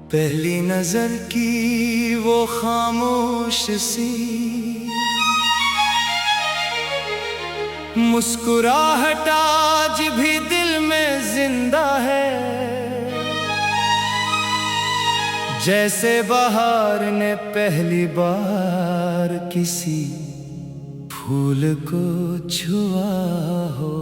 पहली नजर की वो खामोश सी मुस्कुराहट आज भी दिल में जिंदा है, जैसे बहार ने पहली बार किसी फूल को छुआ हो।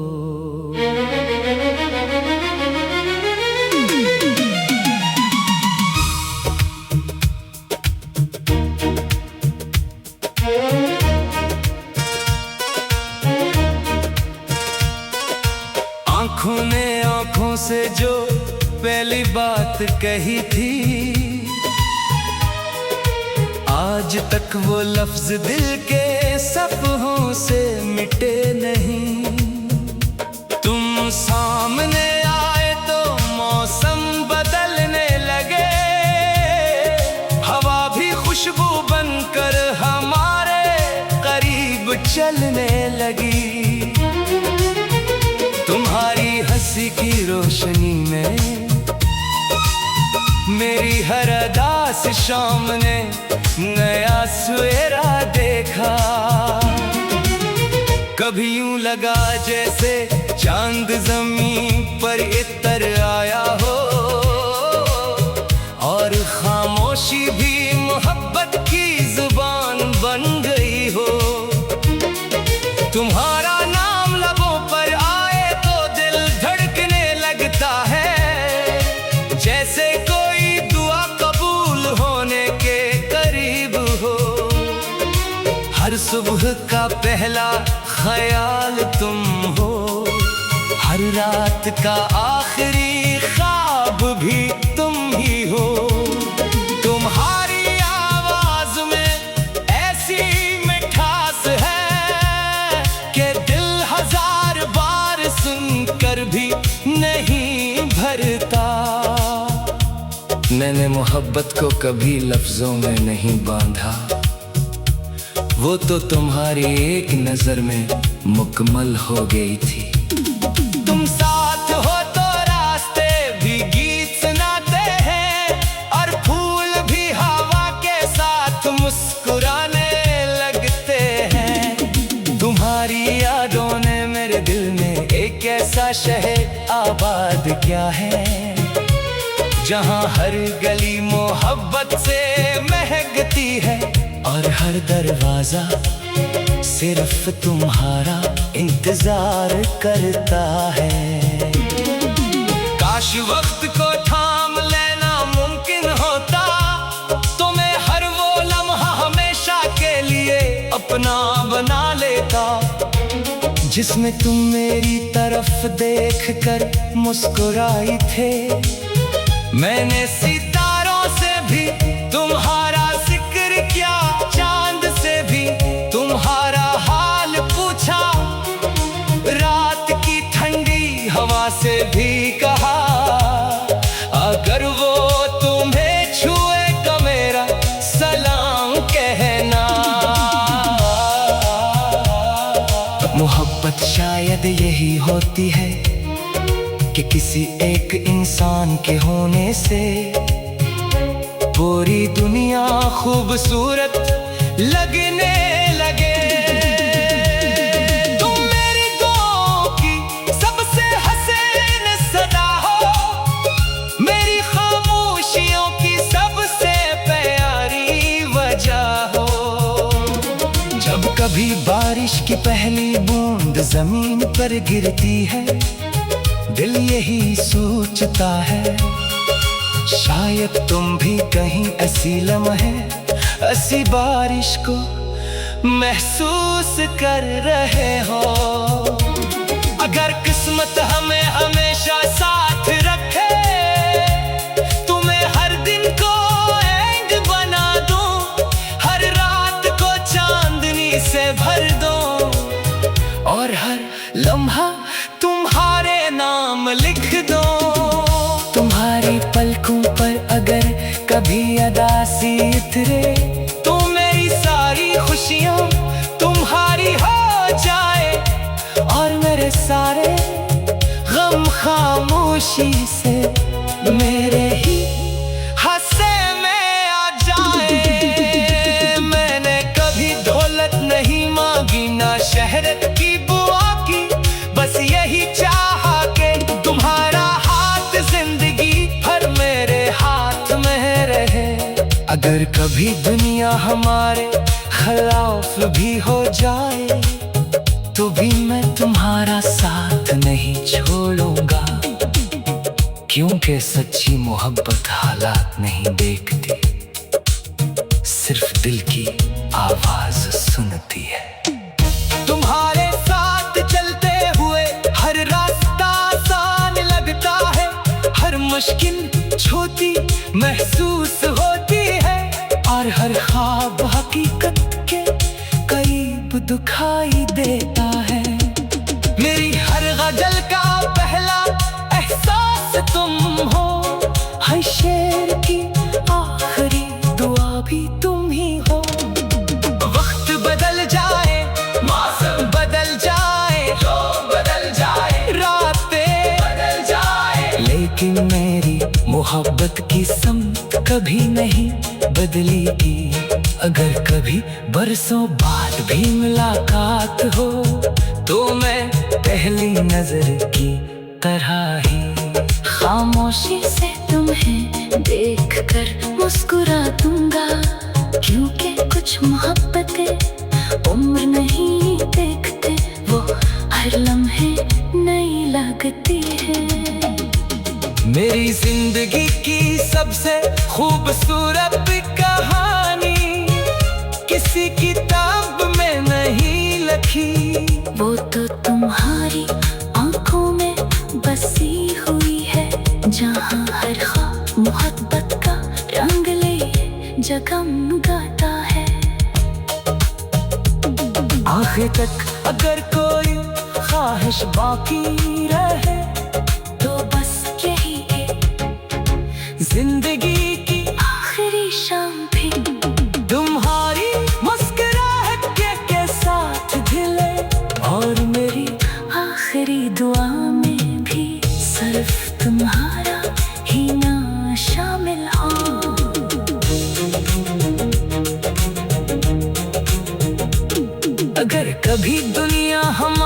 आँखों ने आँखों से जो पहली बात कही थी, आज तक वो लफ्ज दिल के सफ़हों से मिटे नहीं। तुम सामने आए तो मौसम बदलने लगे, हवा भी खुशबू बनकर हमारे करीब चलने लगी। तुम्हारी हंसी की रोशनी में मेरी हर अदास शाम ने नया सवेरा देखा। कभी यूं लगा जैसे चांद जमीन पर इतर आया हो, और खामोशी भी मोहब्बत की जुबान बन गई हो। तुम्हारा नाम लबों पर आए तो दिल धड़कने लगता है, जैसे कोई दुआ कबूल होने के करीब हो। हर सुबह का पहला ख्याल तुम हो, हर रात का आखिरी ख्वाब भी तुम ही हो। तुम्हारी आवाज में ऐसी मिठास है कि दिल हजार बार सुनकर भी नहीं भरता। मैंने मोहब्बत को कभी लफ्जों में नहीं बांधा, वो तो तुम्हारी एक नजर में मुकम्मल हो गई थी। तुम साथ हो तो रास्ते भी गीत सुनाते हैं, और फूल भी हवा के साथ मुस्कुराने लगते हैं। तुम्हारी यादों ने मेरे दिल में एक ऐसा शहर आबाद किया है, जहाँ हर गली मोहब्बत से महकती है, और हर दरवाजा सिर्फ तुम्हारा इंतजार करता है। काश वक्त को थाम लेना मुमकिन होता, तो मैं हर वो लम्हा हमेशा के लिए अपना बना लेता, जिसमें तुम मेरी तरफ देखकर मुस्कुराए थे। मैंने सितारों से भी तुम्हारा जिक्र किया, चांद से भी तुम्हारा हाल पूछा, रात की ठंडी हवा से भी कहा, अगर वो तुम्हें छुए तो मेरा सलाम कहना। मोहब्बत शायद यही होती है कि किसी एक इंसान के होने से पूरी दुनिया खूबसूरत लगने लगे। तुम मेरी दुआओं की सबसे हसीन सदा हो, मेरी खामोशियों की सबसे प्यारी वजह हो। जब कभी बारिश की पहली बूंद जमीन पर गिरती है, दिल यही सोचता है, शायद तुम भी कहीं ऐसी लम्हे, ऐसी बारिश को महसूस कर रहे हो। अगर किस्मत हमें हमेशा साथ रखे, तुम्हें हर दिन को एंड बना दूं, हर रात को चांदनी से भर दूं, और हर लम्हा तुम्हारे नाम लिख दो। तुम्हारी पलकों पर अगर कभी अदासी उतरे, तो मेरी सारी खुशियाँ तुम्हारी हो जाए, और मेरे सारे गम खामोशी से मेरे ही हंस अगर कभी दुनिया हमारे खिलाफ भी हो जाए तो भी मैं तुम्हारा साथ नहीं छोड़ूंगा, क्योंकि सच्ची मोहब्बत हालात नहीं देखती, सिर्फ दिल की आवाज सुनती है। तुम्हारे साथ चलते हुए हर रास्ता आसान लगता है, हर मुश्किल छोटी महसूस होती है, और हर ख्वाब हकीकत के करीब दिखाई देता है। मेरी हर गजल का पहला एहसास तुम हो, हर शेर की आखिरी दुआ भी तुम ही हो। वक्त बदल जाए, मौसम बदल जाए, लोग बदल जाए, रातें बदल जाए, लेकिन मेरी मोहब्बत की समत कभी नहीं बदलेगी। अगर कभी बरसों बाद भी मुलाकात हो तो मैं पहली नजर की तरह ही खामोशी से तुम्हें देखकर मुस्कुरा दूंगा, क्योंकि कुछ मोहब्बतें उम्र नहीं देखते, वो हर लम्हे नई लगती है। मेरी जिंदगी की सबसे खूबसूरत कहानी किसी किताब में नहीं लिखी, वो तो तुम्हारी आंखों में बसी हुई है, जहाँ हर ख्वाब मोहब्बत का रंग ले जगमगाता है। आखिर तक अगर कोई ख्वाहिश बाकी रहे तो बस यही है जिंदगी की आखिरी शाम भी तुम्हारी मुस्कुराहट के साथ ढले, और मेरी आखिरी दुआ में भी सिर्फ तुम्हारा ही नाम शामिल हो। अगर कभी दुनिया हम